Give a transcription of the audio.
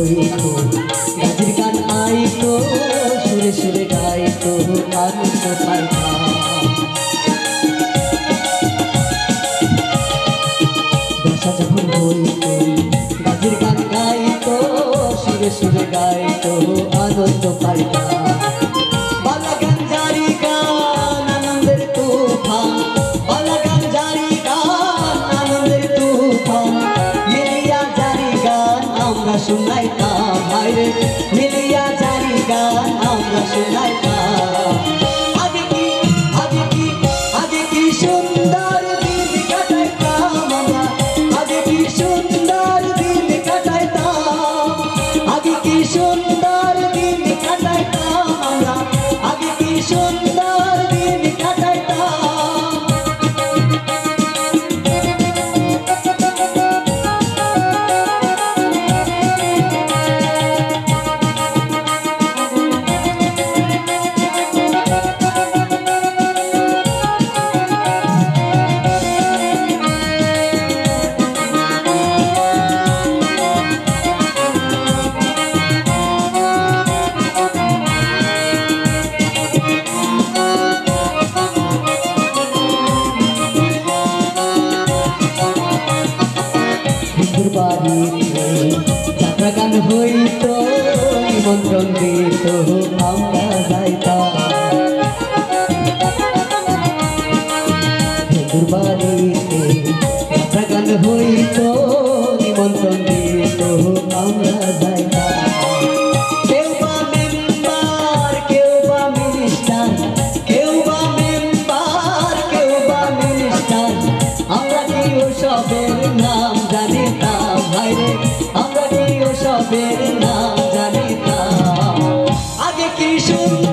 হইতো গাজির গান আইতো সুরে সুরে গাইতো আনন্দ পাইতাম দশা যখন হইতো গাজির গান গাইতো সুরে সুরে গাইতো আনন্দ পাইতাম বালা গান জারি গান আনন্দের তুফান বালা গান জারি গান আনন্দের তুফান মিলিয়া জারি গান আমরা শুনাইতাম হায়রে মিলিয়া জারি গান আমরা শুনাইতাম আগে কি সুন্দর দিন কাটাইতাম আমরা আগে কি সুন্দর দিন কাটাইতাম আগে কি সুন্দর দিন কাটাইতাম আমরা আগে কি সুন্দর দিন কাটাইতাম যাত্রা গান হইতো নিমন্ত্রণ দিত আমরা যাইতাম বন্ধুর বাড়িতে যাত্রা গান হইতো নিমন্ত্রণ দিত আমরা যাইতাম কেউ বা মেম্বার কেউ বা মিনিস্টার কেউ বা মেম্বার কেউ বা মিনিস্টার আমরা কি ওসবের নাম জানিতাম ভাইরে আমরা কি ওসবের নাম জানিতাম আগে কি সুন্দর